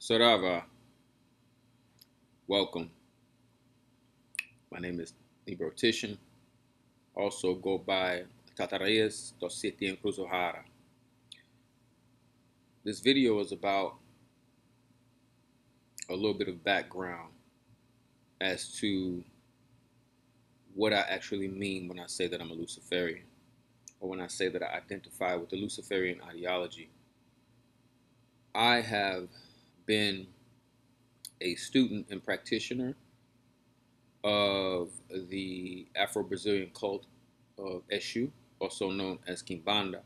Sarava, welcome. My name is Librotition. Also go by Tatarayas Dositi and Cruzohara. This video is about a little bit of background as to what I actually mean when I say that I'm a Luciferian, or when I say that I identify with the Luciferian ideology. I have been a student and practitioner of the Afro-Brazilian cult of Eshu, also known as Kimbanda,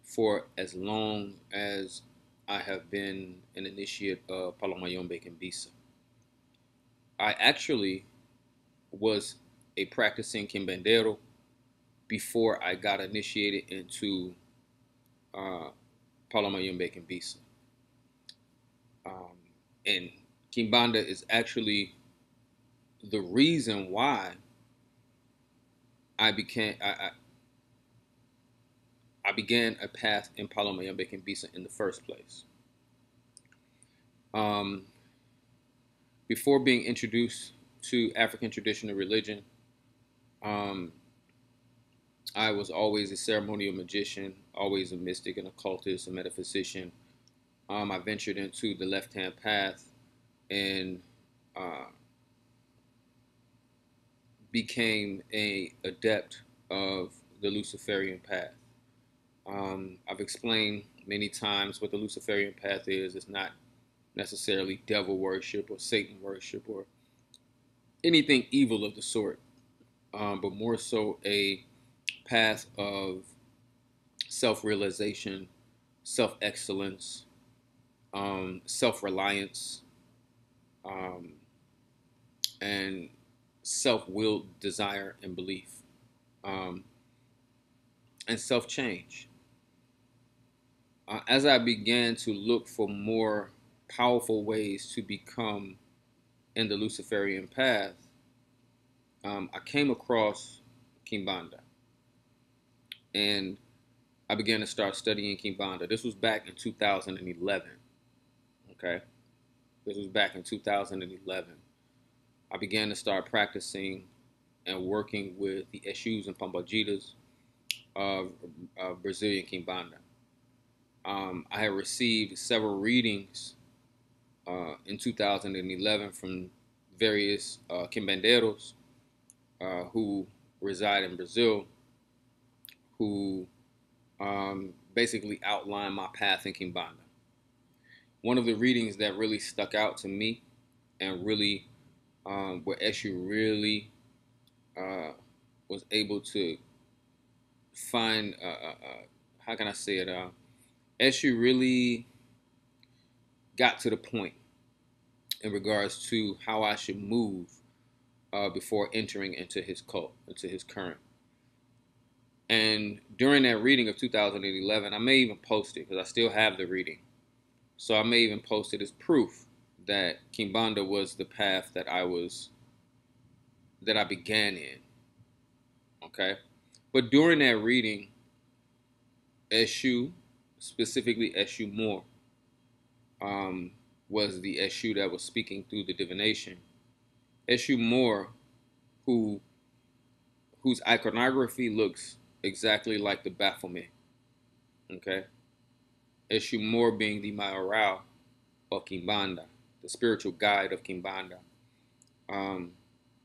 for as long as I have been an initiate of Palo Mayombe Kimbiza. I actually was a practicing Kimbandero before I got initiated into Palo Mayombe Kimbiza. And Kimbanda is actually the reason why I began a path in Palo Mayombe Kimbiza in the first place. Before being introduced to African traditional religion, I was always a ceremonial magician, always a mystic, an occultist, a metaphysician. I ventured into the left-hand path and became an adept of the Luciferian path. I've explained many times what the Luciferian path is. It's not necessarily devil worship or Satan worship or anything evil of the sort, but more so a path of self-realization, self-excellence, self-reliance, and self-willed desire and belief, and self-change. As I began to look for more powerful ways to become in the Luciferian path, I came across Kimbanda. And I began to start studying Kimbanda. This was back in 2011. Okay? This was back in 2011. I began to start practicing and working with the Eshus and Pombagitas of Brazilian Kimbanda. I had received several readings in 2011 from various Kimbanderos who reside in Brazil, who basically outlined my path in Kimbanda. One of the readings that really stuck out to me and really where Eshu really was able to find, how can I say it, Eshu really got to the point in regards to how I should move before entering into his cult, into his current. And during that reading of 2011, I may even post it because I still have the reading. So I may even post it as proof that Kimbanda was the path that I began in. Okay? But during that reading, Eshu, specifically Eshu Moore, was the Eshu that was speaking through the divination. Eshu Moore, whose iconography looks exactly like the Baphomet. Okay? Eshu Moore being the Mayoral of Kimbanda, the spiritual guide of Kimbanda,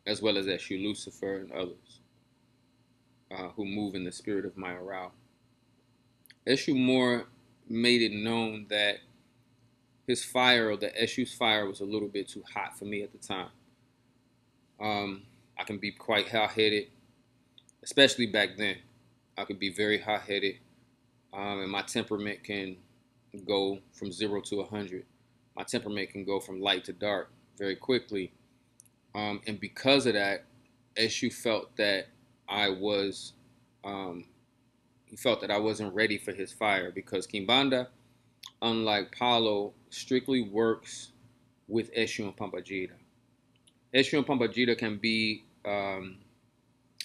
as well as Eshu Lucifer and others who move in the spirit of Mayoral. Eshu Moore made it known that his fire, or the Eshu's fire, was a little bit too hot for me at the time. I can be quite hot-headed, especially back then. I could be very hot-headed, and my temperament can go from 0 to 100. My temperament can go from light to dark very quickly. And because of that, Eshu felt that he felt that I wasn't ready for his fire, because Kimbanda, unlike Palo, strictly works with Eshu and Pombagita. Eshu and Pombagita can be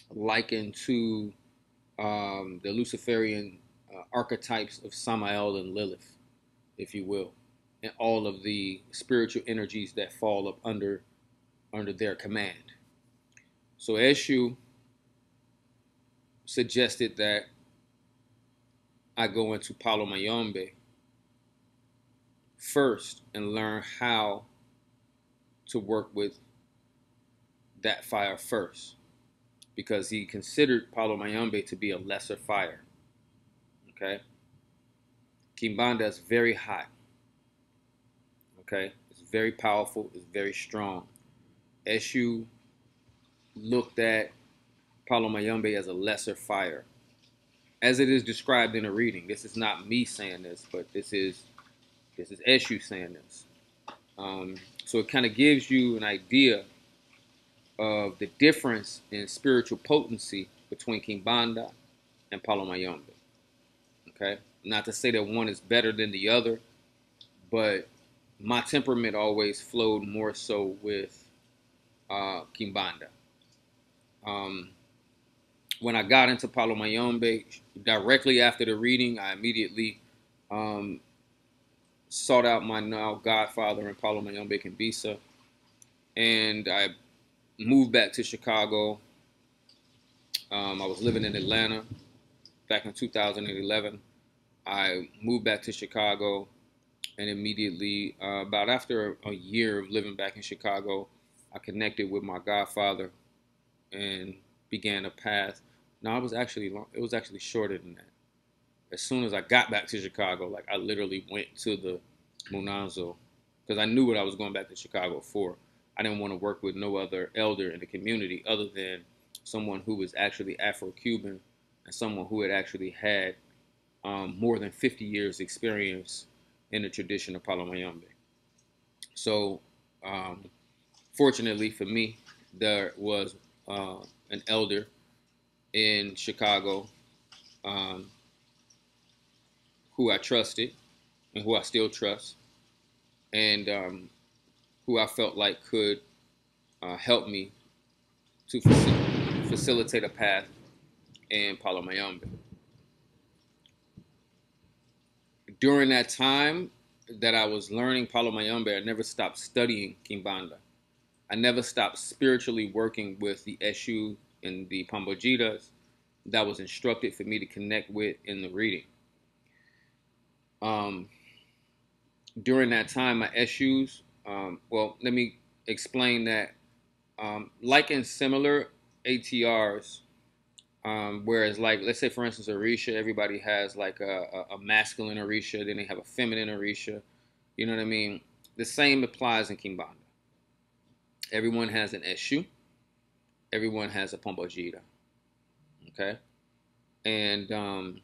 likened to the Luciferian archetypes of Samael and Lilith, if you will. and all of the spiritual energies that fall up under their command. So Eshu suggested that I go into Palo Mayombe first and learn how to work with that fire first, because he considered Palo Mayombe to be a lesser fire. Okay, Kimbanda is very hot. Okay, it's very powerful. It's very strong. Eshu looked at Palo Mayombe as a lesser fire, as it is described in a reading. This is not me saying this, but this is Eshu saying this. So it kind of gives you an idea of the difference in spiritual potency between Kimbanda and Palo Mayombe. Okay, not to say that one is better than the other, but my temperament always flowed more so with Kimbanda. When I got into Palo Mayombe, directly after the reading, I immediately sought out my now godfather in Palo Mayombe, Kimbiza, and I moved back to Chicago. I was living in Atlanta back in 2011. I moved back to Chicago, and immediately, about after a year of living back in Chicago, I connected with my godfather and began a path. No, it was actually shorter than that. As soon as I got back to Chicago, like I literally went to the Munanzo, because I knew what I was going back to Chicago for. I didn't want to work with no other elder in the community other than someone who was actually Afro-Cuban and someone who had actually had more than 50 years experience in the tradition of Palo Mayombe. So fortunately for me, there was an elder in Chicago who I trusted and who I still trust, and who I felt like could help me to facilitate a path in Palo Mayombe. During that time that I was learning Palo Mayombe, I never stopped studying Kimbanda. I never stopped spiritually working with the Eshu and the Pombogiras that was instructed for me to connect with in the reading. During that time, my Eshus, well, let me explain that. Like in similar ATRs, whereas, like, let's say, for instance, Orisha, everybody has like a masculine Orisha, then they have a feminine Orisha. You know what I mean? The same applies in Kimbanda. Everyone has an Eshu. Everyone has a Pombojita. Okay? And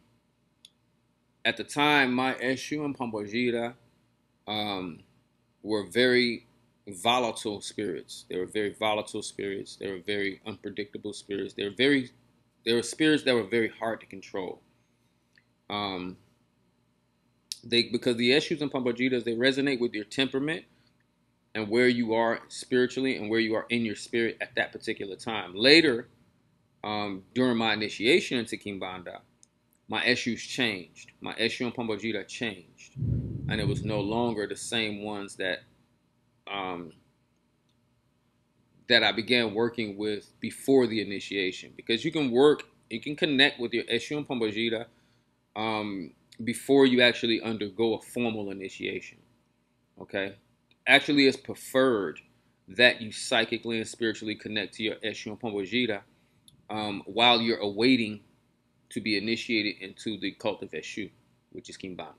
at the time, my Eshu and Pombojita were very volatile spirits. They were very volatile spirits. They were very unpredictable spirits. They were spirits that were very hard to control. Because the Eshus and Pombogitas, they resonate with your temperament and where you are spiritually and where you are in your spirit at that particular time. Later, during my initiation into Kimbanda, my Eshus changed. My Eshu and Pombojita changed. And it was no longer the same ones that that I began working with before the initiation. Because you can connect with your Eshu and Pombojita before you actually undergo a formal initiation. Okay? Actually, it's preferred that you psychically and spiritually connect to your Eshu and Pombojita while you're awaiting to be initiated into the cult of Eshu, which is Kimbanda.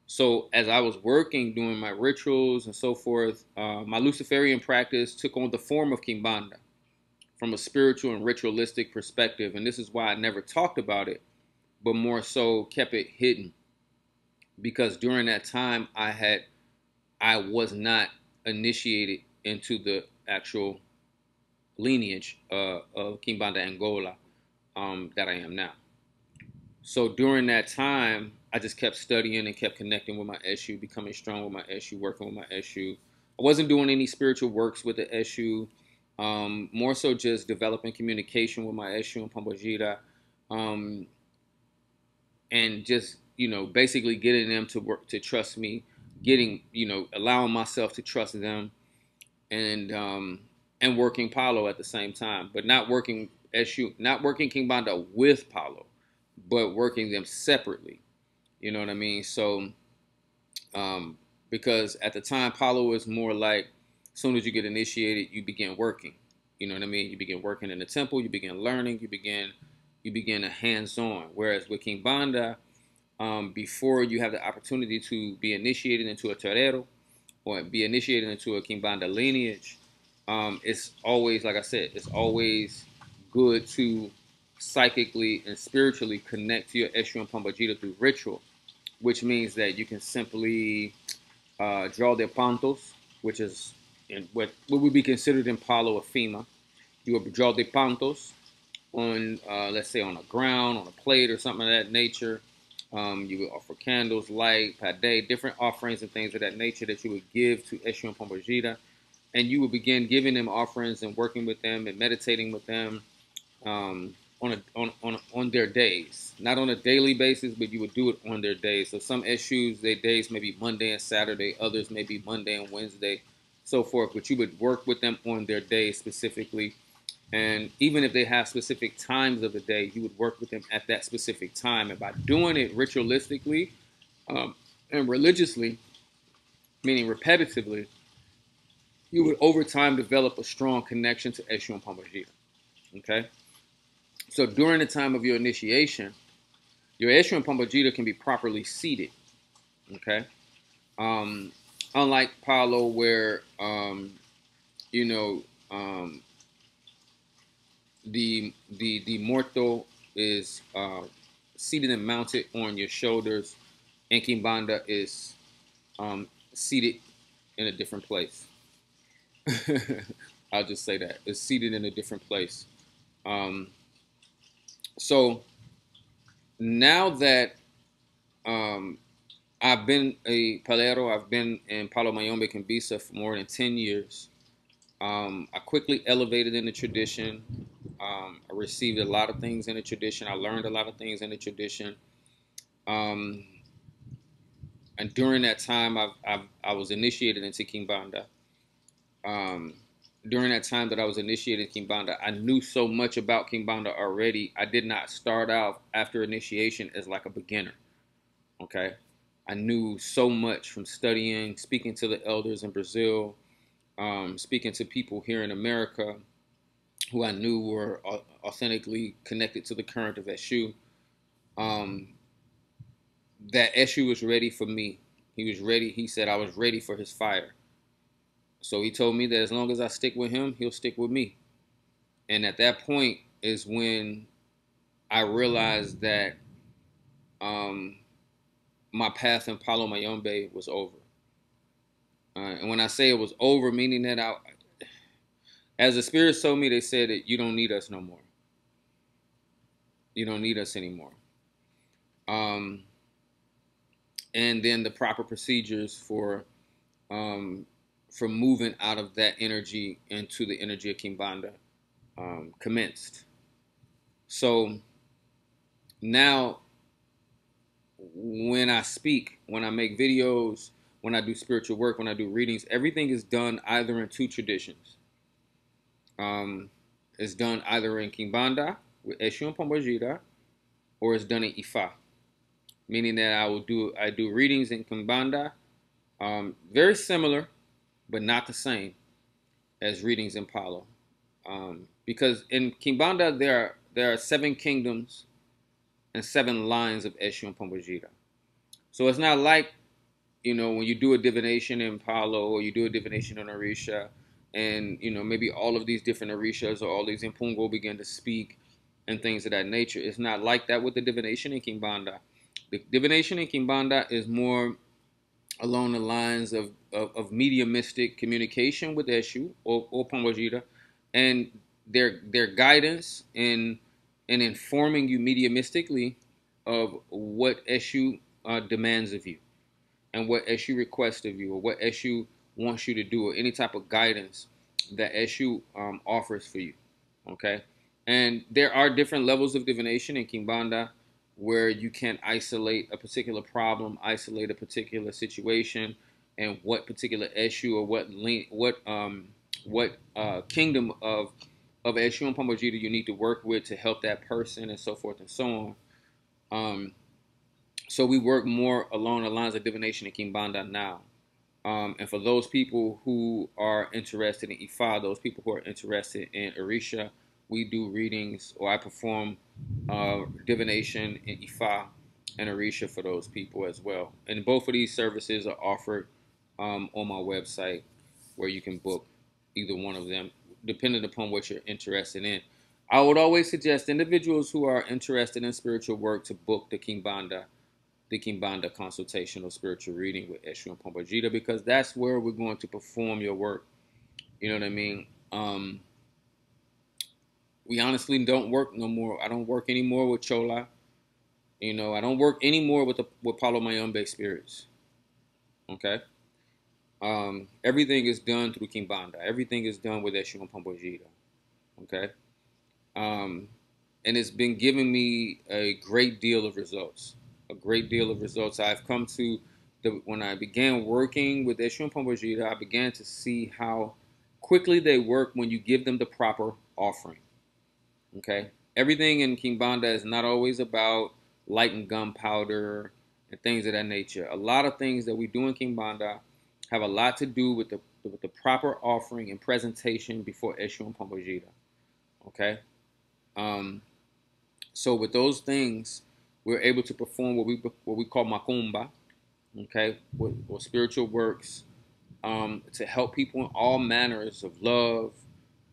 So as I was working, doing my rituals and so forth, my Luciferian practice took on the form of Kimbanda from a spiritual and ritualistic perspective. And this is why I never talked about it, but more so kept it hidden. Because during that time, I was not initiated into the actual lineage of Kimbanda Angola that I am now. So during that time, I just kept studying and kept connecting with my Eshu, becoming strong with my Eshu, working with my Eshu. I wasn't doing any spiritual works with the Eshu, more so just developing communication with my Eshu and Pombojita, and just, basically getting them to trust me, getting, allowing myself to trust them, and working Palo at the same time, but not working Eshu, not working Kimbanda with Palo, but working them separately. You know what I mean? So, because at the time, Palo was more like, as soon as you get initiated, you begin working. You know what I mean? You begin working in the temple. You begin learning. You begin a hands-on. Whereas with Kimbanda, before you have the opportunity to be initiated into a torero or be initiated into a Kimbanda lineage, it's always, like I said, it's always good to psychically and spiritually connect to your Eshu and Pomba Gira through ritual, which means that you can simply draw their pantos, which is in what would be considered in Palo a FEMA. You would draw the pantos on, let's say, on a ground, on a plate, or something of that nature. You would offer candles, light, pade, different offerings and things of that nature that you would give to Eshu and Pomba Gira. And you would begin giving them offerings and working with them and meditating with them, on their days, not on a daily basis, but you would do it on their days. So some Eshus, their days may be Monday and Saturday, others may be Monday and Wednesday, so forth. But you would work with them on their days specifically, and even if they have specific times of the day, you would work with them at that specific time. And by doing it ritualistically, and religiously, meaning repetitively, you would over time develop a strong connection to Eshu and Pomba Gira. Okay? So during the time of your initiation, your Eshu and Pomba Gira can be properly seated. Okay? Unlike Palo, where you know the morto is seated and mounted on your shoulders, and Kimbanda is seated in a different place. I'll just say that it's seated in a different place. Um, so now that um, I've been a palero, I've been in Palo Mayombe Kimbiza for more than 10 years. I quickly elevated in the tradition. I received a lot of things in the tradition. I learned a lot of things in the tradition. Um, and during that time, I was initiated into Kimbanda. Um, during that time that I was initiated in Kimbanda, I knew so much about Kimbanda already. I did not start out after initiation as like a beginner. Okay. I knew so much from studying, speaking to the elders in Brazil, speaking to people here in America who I knew were authentically connected to the current of Eshu. Um, that Eshu was ready for me. He was ready. He said I was ready for his fire. So he told me that as long as I stick with him, he'll stick with me. And at that point is when I realized that um, my path in Palo Mayombe was over. And when I say it was over, meaning that as the spirits told me, they said that you don't need us no more. You don't need us anymore. Um, and then the proper procedures for moving out of that energy into the energy of Kimbanda commenced. So now, when I speak, when I make videos, when I do spiritual work, when I do readings, everything is done either in two traditions. It's done either in Kimbanda with Eshu and Pomba Gira, or it's done in Ifa, meaning that I do readings in Kimbanda, very similar, but not the same as readings in Palo. Because in Kimbanda there are 7 kingdoms and 7 lines of Eshu and Pomba Gira. So it's not like, when you do a divination in Palo or you do a divination in Orisha, and, maybe all of these different Orishas or all these Impungo begin to speak and things of that nature. It's not like that with the divination in Kimbanda. The divination in Kimbanda is more along the lines of mediumistic communication with Eshu or Pomba Gira, and their guidance in informing you mediumistically of what Eshu demands of you, and what Eshu requests of you, or what Eshu wants you to do, or any type of guidance that Eshu offers for you. Okay? And there are different levels of divination in Kimbanda where you can isolate a particular problem, isolate a particular situation, and what particular issue or what kingdom of Eshu and Pomba Gira you need to work with to help that person and so forth and so on. So we work more along the lines of divination and Kimbanda now. And for those people who are interested in Ifa, those people who are interested in Orisha, we do readings, or I perform divination in Ifa and Orisha for those people as well. And both of these services are offered on my website, where you can book either one of them, depending upon what you're interested in. I would always suggest individuals who are interested in spiritual work to book the Kimbanda consultation or spiritual reading with Eshu and Pomba Gira, because that's where we're going to perform your work. You know what I mean? We honestly don't work no more. I don't work anymore with Chola. You know, I don't work anymore with Palo Mayombe spirits. Okay? Everything is done through Kimbanda. Everything is done with Eshu and Pomba Gira. Okay? And it's been giving me a great deal of results. A great deal of results. I've come to when I began working with Eshu and Pomba Gira, I began to see how quickly they work when you give them the proper offering. Okay? Everything in Kimbanda is not always about light and gunpowder and things of that nature. A lot of things that we do in Kimbanda have a lot to do with the proper offering and presentation before Eshu and Pomba Gira. Okay? So with those things, we're able to perform what we call macumba, okay, or spiritual works, to help people in all manners of love,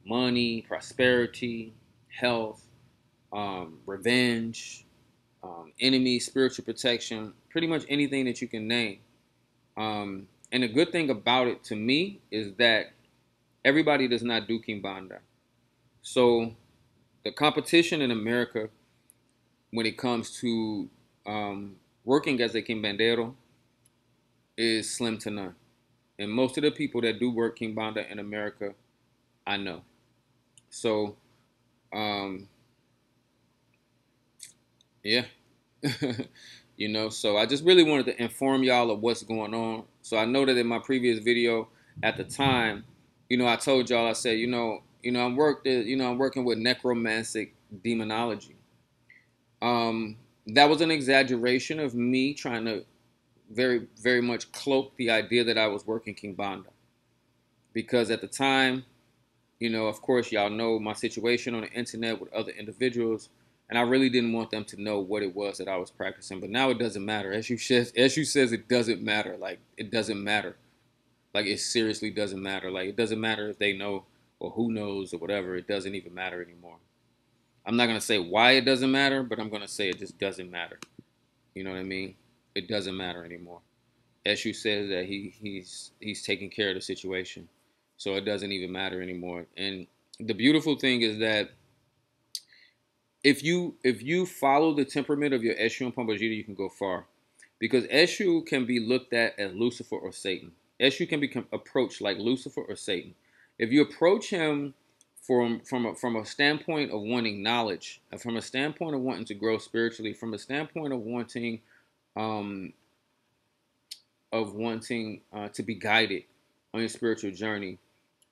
money, prosperity, health, revenge, enemy, spiritual protection, pretty much anything that you can name. And the good thing about it to me is that everybody does not do Kimbanda. So the competition in America when it comes to working as a Kimbandero is slim to none. And most of the people that do work Kimbanda in America, I know. So, yeah. You know, so I just really wanted to inform y'all of what's going on. So I know that in my previous video at the time, you know, I told y'all, I said, I'm working with necromantic demonology. That was an exaggeration of me trying to very, very much cloak the idea that I was working Kimbanda. Because at the time, you know, of course, y'all know my situation on the internet with other individuals, and I really didn't want them to know what it was that I was practicing. But now it doesn't matter. As you says, it doesn't matter. Like, it doesn't matter. Like, it seriously doesn't matter. Like, it doesn't matter if they know or who knows or whatever. It doesn't even matter anymore. I'm not going to say why it doesn't matter, but I'm going to say it just doesn't matter. You know what I mean? It doesn't matter anymore. Eshu says that he's taking care of the situation. So it doesn't even matter anymore. And the beautiful thing is that if you follow the temperament of your Eshu and Pomba Gira, you can go far. Because Eshu can be looked at as Lucifer or Satan. Eshu can be approached like Lucifer or Satan. If you approach him from a standpoint of wanting knowledge, from a standpoint of wanting to grow spiritually, from a standpoint of wanting to be guided on your spiritual journey,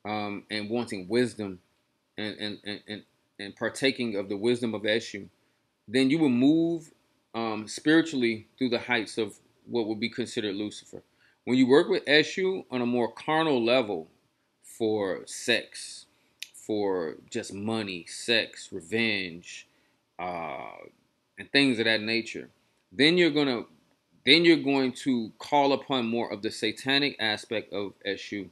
and wanting wisdom and partaking of the wisdom of Eshu, then you will move spiritually through the heights of what would be considered Lucifer. When you work with Eshu on a more carnal level for sex, for just money, sex, revenge, and things of that nature, then you're going to call upon more of the satanic aspect of Eshu.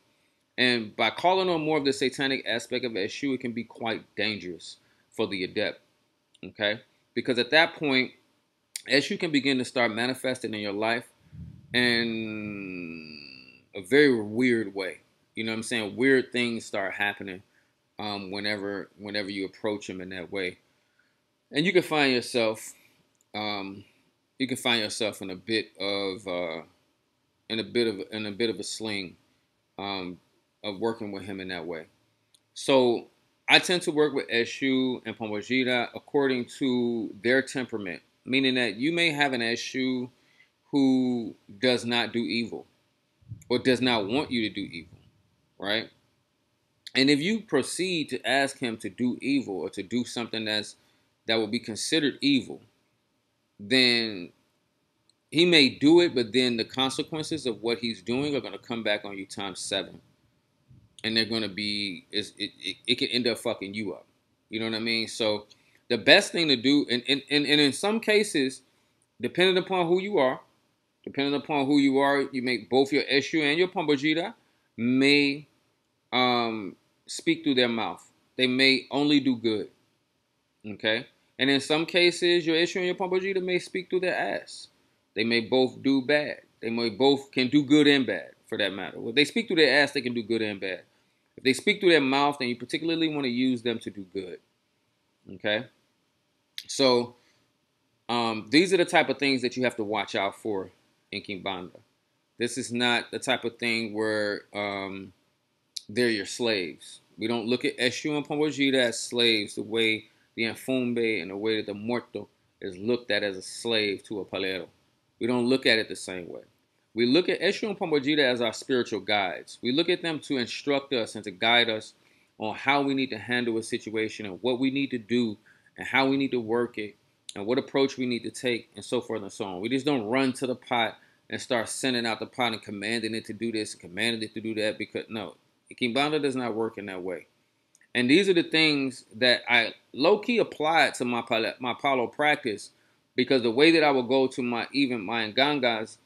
And by calling on more of the satanic aspect of Eshu, it can be quite dangerous for the adept. Okay? Because at that point, Eshu can begin to start manifesting in your life in a very weird way. You know what I'm saying? Weird things start happening whenever you approach him in that way. And you can find yourself in a bit of a sling of working with him in that way. So I tend to work with Eshu and Pomba Gira according to their temperament, meaning that you may have an Eshu who does not do evil, or does not want you to do evil, right? And if you proceed to ask him to do evil or to do something that will be considered evil, then he may do it, but then the consequences of what he's doing are going to come back on you times seven, and they're going to be it can end up fucking you up. You know what I mean? So the best thing to do, and in some cases, depending upon who you are, you make both your Eshu and your Pomba Gira may speak through their mouth. They may only do good. Okay? And in some cases, your Eshu and your Pomba Gira may speak through their ass. They may both do bad. They may both can do good and bad, for that matter. Well, if they speak through their ass, they can do good and bad. If they speak through their mouth, then you particularly want to use them to do good. Okay? So, these are the type of things that you have to watch out for in Kimbanda. This is not the type of thing where they're your slaves. We don't look at Eshu and Pomba Gira as slaves the way the Enfumbe and the way that the Muerto is looked at as a slave to a Palero. We don't look at it the same way. We look at Eshu and Pomba Gira as our spiritual guides. We look at them to instruct us and to guide us on how we need to handle a situation and what we need to do and how we need to work it and what approach we need to take and so forth and so on. We just don't run to the pot and start sending out the pot and commanding it to do this and commanding it to do that, because no, Kimbanda does not work in that way. And these are the things that I low-key applied to my Palo practice, because the way that I would go to my Ngangas,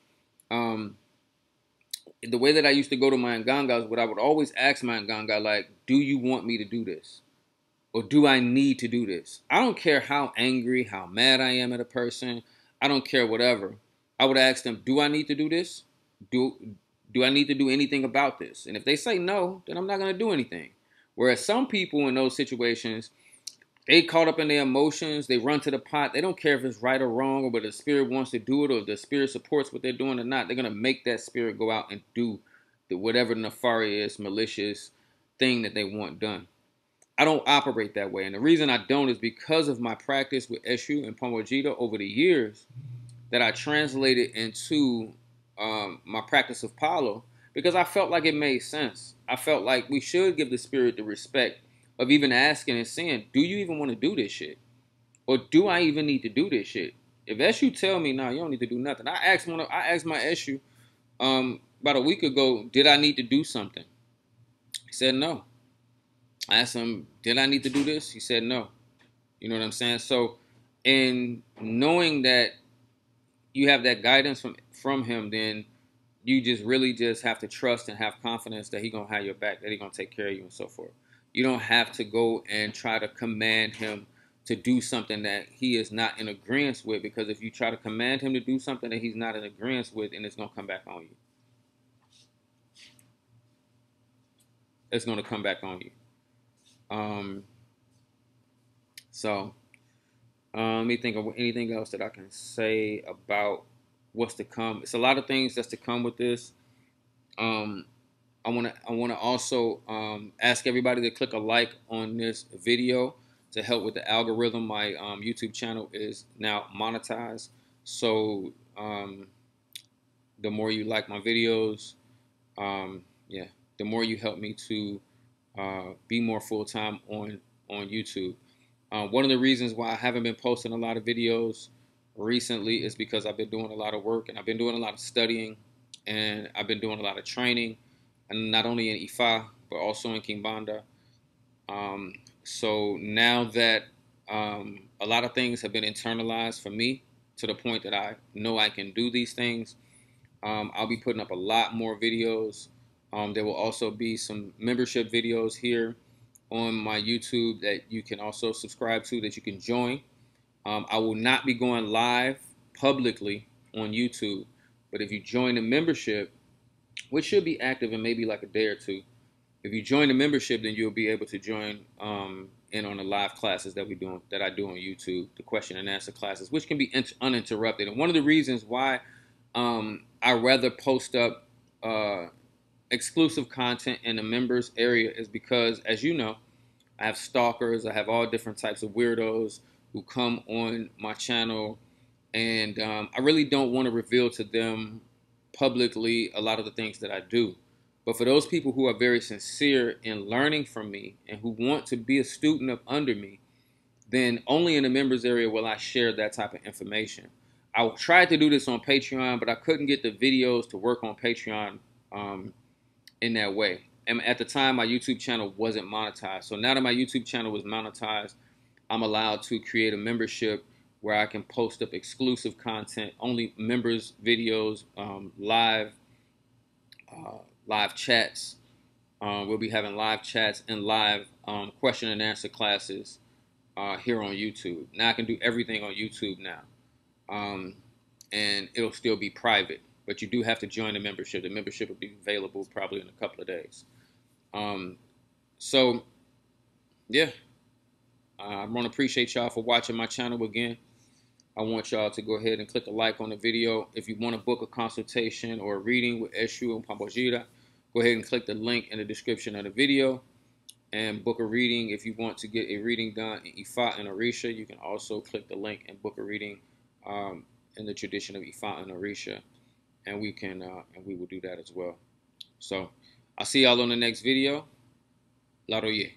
the way that I used to go to my Ngangas, what I would always ask my Nganga, like, do you want me to do this? Or do I need to do this? I don't care how angry, how mad I am at a person. I don't care whatever. I would ask them, do I need to do this? Do I need to do anything about this? And if they say no, then I'm not going to do anything. Whereas some people in those situations, they caught up in their emotions. They run to the pot. They don't care if it's right or wrong, or whether the spirit wants to do it, or if the spirit supports what they're doing or not. They're going to make that spirit go out and do whatever nefarious, malicious thing that they want done. I don't operate that way. And the reason I don't is because of my practice with Eshu and Pomba Gira over the years that I translated into my practice of Palo, because I felt like it made sense. I felt like we should give the spirit the respect of even asking and saying, do you even want to do this shit? Or do I even need to do this shit? If Eshu tell me, no, you don't need to do nothing. I asked my Eshu about a week ago, did I need to do something? He said no. I asked him, did I need to do this? He said no. You know what I'm saying? So, in knowing that you have that guidance from him, then you just really just have to trust and have confidence that he's going to have your back, that he's going to take care of you and so forth. You don't have to go and try to command him to do something that he is not in agreement with, because if you try to command him to do something that he's not in agreement with, then it's going to come back on you. It's going to come back on you. Let me think of anything else that I can say about what's to come. It's a lot of things that's to come with this. I want to also ask everybody to click a like on this video to help with the algorithm. My YouTube channel is now monetized, so the more you like my videos, the more you help me to be more full-time on YouTube. One of the reasons why I haven't been posting a lot of videos recently is because I've been doing a lot of work, and I've been doing a lot of studying, and I've been doing a lot of training, and not only in Ifa, but also in Kimbanda. So now that a lot of things have been internalized for me to the point that I know I can do these things, I'll be putting up a lot more videos. There will also be some membership videos here on my YouTube that you can also subscribe to, that you can join. I will not be going live publicly on YouTube, but if you join the membership, which should be active in maybe like a day or two, if you join the membership, then you'll be able to join in on the live classes that I do on YouTube, the question and answer classes, which can be uninterrupted. And one of the reasons why I rather post up exclusive content in the members area is because, as you know, I have stalkers. I have all different types of weirdos who come on my channel, and I really don't want to reveal to them publicly a lot of the things that I do. But for those people who are very sincere in learning from me and who want to be a student of under me, then only in the members area will I share that type of information. I tried to do this on Patreon, but I couldn't get the videos to work on Patreon in that way. And at the time, my YouTube channel wasn't monetized. So now that my YouTube channel was monetized, I'm allowed to create a membership where I can post up exclusive content, only members videos, live chats. We'll be having live chats and live question and answer classes here on YouTube. Now I can do everything on YouTube now, and it'll still be private. But you do have to join the membership. The membership will be available probably in a couple of days. So yeah, I want to appreciate y'all for watching my channel again. I want y'all to go ahead and click a like on the video. If you want to book a consultation or a reading with Eshu and Pomba, go ahead and click the link in the description of the video and book a reading. If you want to get a reading done in Ifa and Orisha, you can also click the link and book a reading in the tradition of Ifa and Orisha, and we will do that as well. So I'll see y'all on the next video. Laroye.